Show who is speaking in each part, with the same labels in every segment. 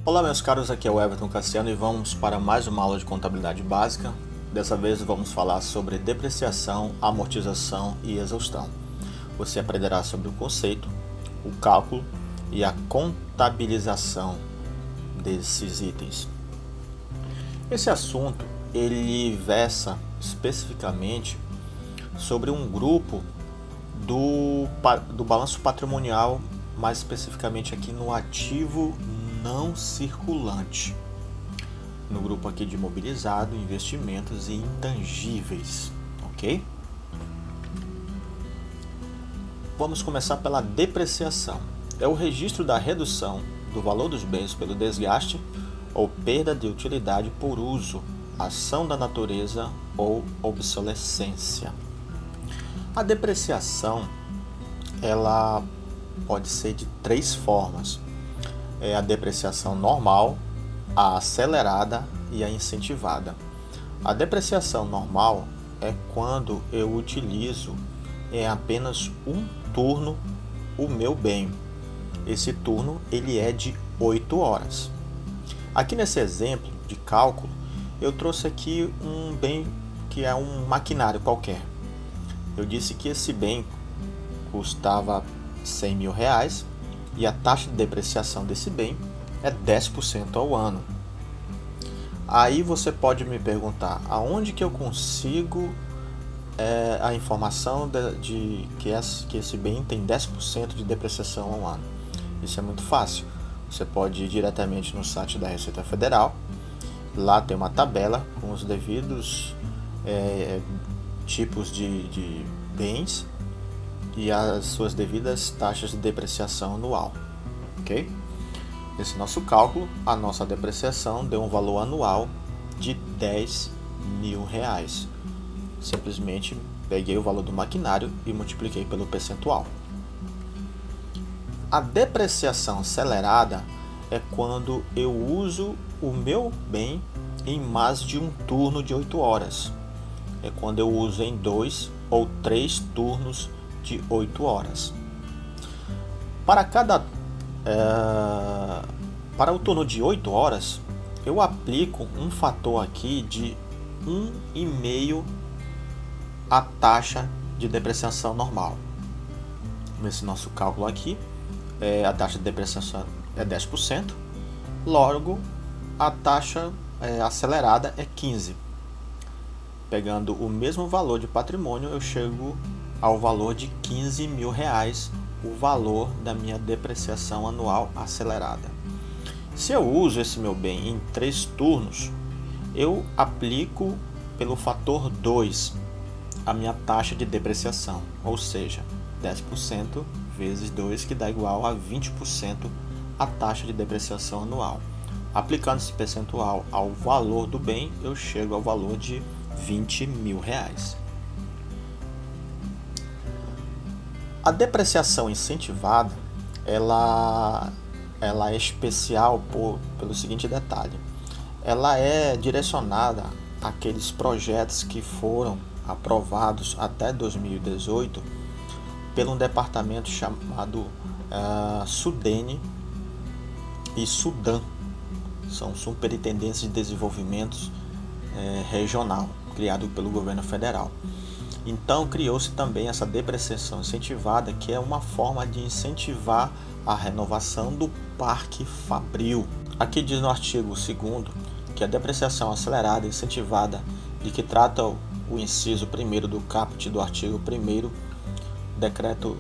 Speaker 1: Olá meus caros, aqui é o Everton Cassiano e vamos para mais uma aula de contabilidade básica. Dessa vez vamos falar sobre depreciação, amortização e exaustão. Você aprenderá sobre o conceito, o cálculo e a contabilização desses itens. Esse assunto ele versa especificamente sobre um grupo do balanço patrimonial, mais especificamente aqui no ativo não circulante, no grupo aqui de imobilizado, investimentos e intangíveis, ok? Vamos começar pela depreciação. É o registro da redução do valor dos bens pelo desgaste ou perda de utilidade por uso, ação da natureza ou obsolescência. A depreciação, ela pode ser de três formas. É a depreciação normal, a acelerada e a incentivada. A depreciação normal é quando eu utilizo em apenas um turno o meu bem. Esse turno ele é de 8 horas. Aqui nesse exemplo de cálculo, eu trouxe aqui um bem que é um maquinário qualquer. Eu disse que esse bem custava R$100.000 e a taxa de depreciação desse bem é 10% ao ano. Aí você pode me perguntar, aonde que eu consigo a informação de que esse bem tem 10% de depreciação ao ano? Isso é muito fácil. Você pode ir diretamente no site da Receita Federal. Lá tem uma tabela com os devidos tipos de bens e as suas devidas taxas de depreciação anual, ok? Nesse nosso cálculo, a nossa depreciação deu um valor anual de R$10.000. Simplesmente peguei o valor do maquinário e multipliquei pelo percentual. A depreciação acelerada é quando eu uso o meu bem em mais de um turno de 8 horas. É quando eu uso em 2 ou 3 turnos de 8 horas. Para o turno de 8 horas, eu aplico um fator aqui de 1,5 a taxa de depreciação normal. Nesse nosso cálculo aqui, a taxa de depreciação é 10%, logo a taxa acelerada é 15%. Pegando o mesmo valor de patrimônio, eu chego ao valor de R$15.000, o valor da minha depreciação anual acelerada. Se eu uso esse meu bem em 3 turnos, eu aplico pelo fator 2 a minha taxa de depreciação, ou seja, 10% vezes 2, que dá igual a 20% a taxa de depreciação anual. Aplicando esse percentual ao valor do bem, eu chego ao valor de R$20.000. A depreciação incentivada, ela é especial pelo seguinte detalhe. Ela é direcionada àqueles projetos que foram aprovados até 2018 pelo departamento chamado SUDENE e SUDAM. São Superintendências de Desenvolvimento Regional, criado pelo governo federal. Então criou-se também essa depreciação incentivada, que é uma forma de incentivar a renovação do parque fabril. Aqui diz no artigo 2º que a depreciação acelerada incentivada, de que trata o inciso 1º do caput do artigo 1º, decreto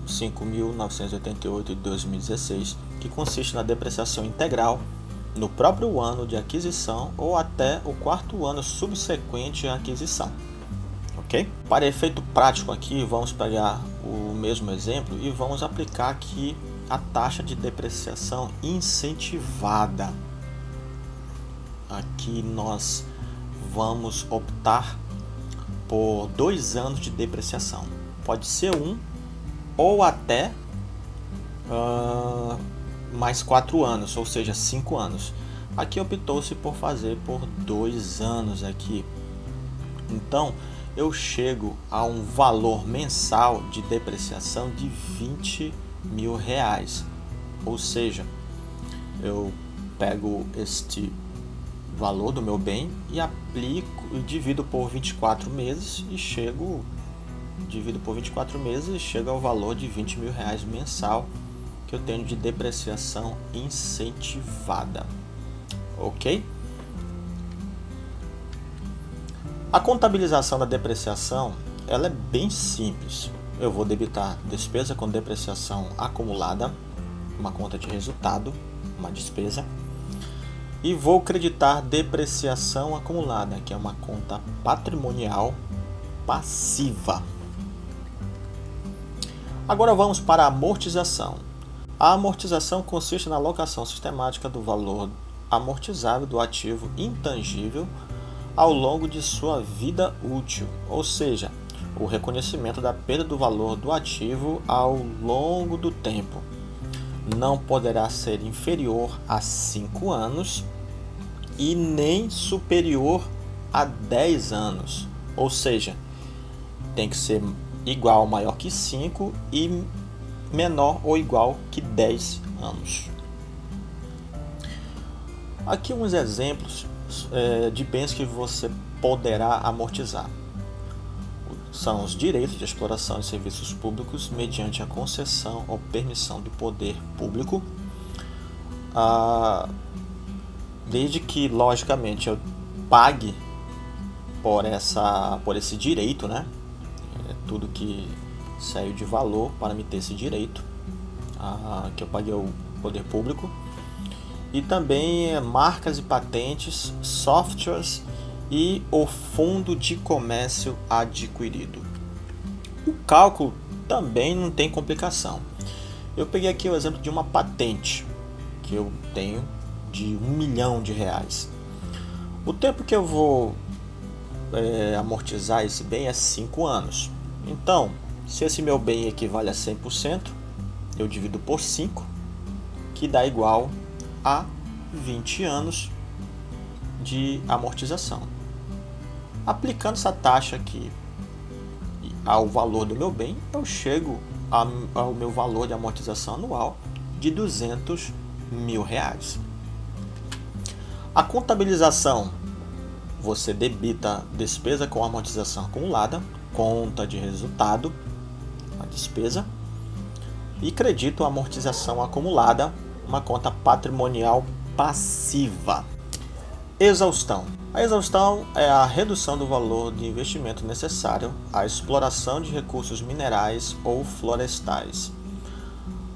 Speaker 1: 5.988 de 2016, que consiste na depreciação integral no próprio ano de aquisição ou até o 4º ano subsequente à aquisição. Okay? Para efeito prático aqui, vamos pegar o mesmo exemplo e vamos aplicar aqui a taxa de depreciação incentivada. Aqui nós vamos optar por 2 anos de depreciação. Pode ser 1 ou até mais 4 anos, ou seja, 5 anos. Aqui optou-se por fazer por 2 anos aqui. Então, eu chego a um valor mensal de depreciação de R$20.000. Ou seja, eu pego este valor do meu bem e aplico e divido por 24 meses e chego ao valor de R$ 20.000 mensal que eu tenho de depreciação incentivada. Ok? A contabilização da depreciação ela é bem simples. Eu vou debitar despesa com depreciação acumulada, uma conta de resultado, uma despesa, e vou creditar depreciação acumulada, que é uma conta patrimonial passiva. Agora vamos para a amortização. A amortização consiste na alocação sistemática do valor amortizável do ativo intangível ao longo de sua vida útil, ou seja, o reconhecimento da perda do valor do ativo ao longo do tempo. Não poderá ser inferior a 5 anos e nem superior a 10 anos, ou seja, tem que ser igual ou maior que 5 e menor ou igual que 10 anos. Aqui uns exemplos de bens que você poderá amortizar. São os direitos de exploração de serviços públicos mediante a concessão ou permissão do poder público, desde que, logicamente, eu pague por esse direito, né? Tudo que saiu de valor para me ter esse direito, que eu paguei ao poder público. E também marcas e patentes, softwares e o fundo de comércio adquirido. O cálculo também não tem complicação. Eu peguei aqui o exemplo de uma patente que eu tenho de R$ 1 milhão. O tempo que eu vou amortizar esse bem é 5 anos. Então, se esse meu bem equivale a 100%, eu divido por 5, que dá igual a 20 anos de amortização. Aplicando essa taxa aqui ao valor do meu bem, eu chego ao meu valor de amortização anual de R$ 200 mil. A contabilização, você debita despesa com amortização acumulada, conta de resultado, a despesa, e credito a amortização acumulada, uma conta patrimonial passiva. Exaustão. A exaustão é a redução do valor de investimento necessário à exploração de recursos minerais ou florestais.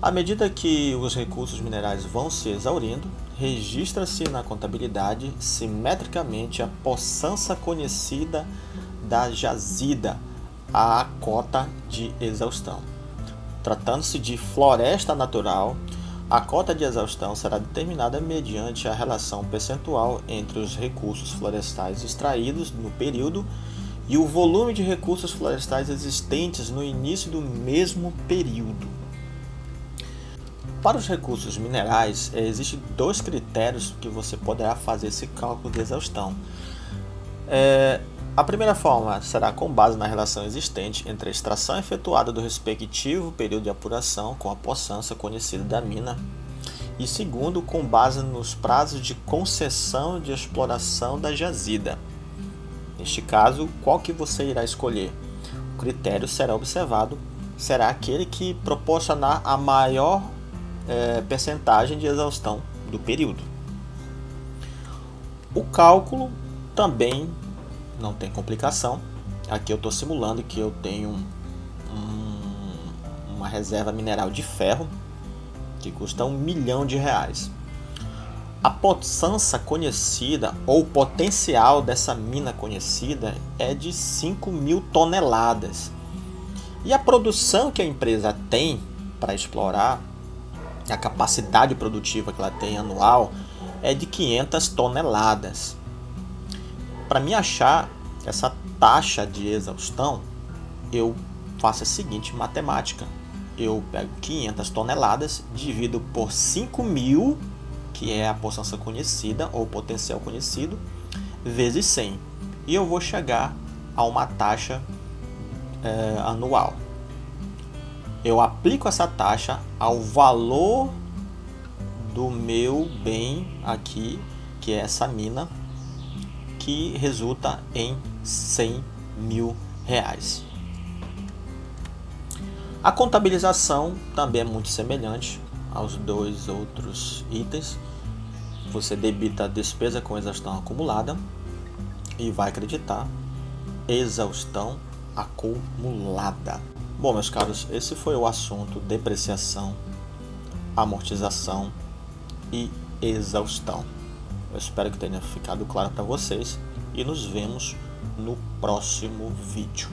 Speaker 1: À medida que os recursos minerais vão se exaurindo, registra-se na contabilidade simetricamente a possança conhecida da jazida à cota de exaustão. Tratando-se de floresta natural, a cota de exaustão será determinada mediante a relação percentual entre os recursos florestais extraídos no período e o volume de recursos florestais existentes no início do mesmo período. Para os recursos minerais, existem 2 critérios que você poderá fazer esse cálculo de exaustão. A primeira forma será com base na relação existente entre a extração efetuada do respectivo período de apuração com a possança conhecida da mina. E segundo, com base nos prazos de concessão de exploração da jazida. Neste caso, qual que você irá escolher? O critério será observado, será aquele que proporcionar a maior percentagem de exaustão do período. O cálculo também não tem complicação. Aqui eu estou simulando que eu tenho uma reserva mineral de ferro que custa R$ 1 milhão. A possança conhecida ou potencial dessa mina conhecida é de 5.000 toneladas. E a produção que a empresa tem para explorar, a capacidade produtiva que ela tem anual é de 500 toneladas. Para me achar essa taxa de exaustão, eu faço a seguinte matemática. Eu pego 500 toneladas, divido por 5.000, que é a possança conhecida ou potencial conhecido, vezes 100. E eu vou chegar a uma taxa anual. Eu aplico essa taxa ao valor do meu bem aqui, que é essa mina, que resulta em R$100.000. A contabilização também é muito semelhante aos dois outros itens. Você debita a despesa com exaustão acumulada e vai acreditar exaustão acumulada. Bom, meus caros, esse foi o assunto depreciação, amortização e exaustão. Eu espero que tenha ficado claro para vocês e nos vemos no próximo vídeo.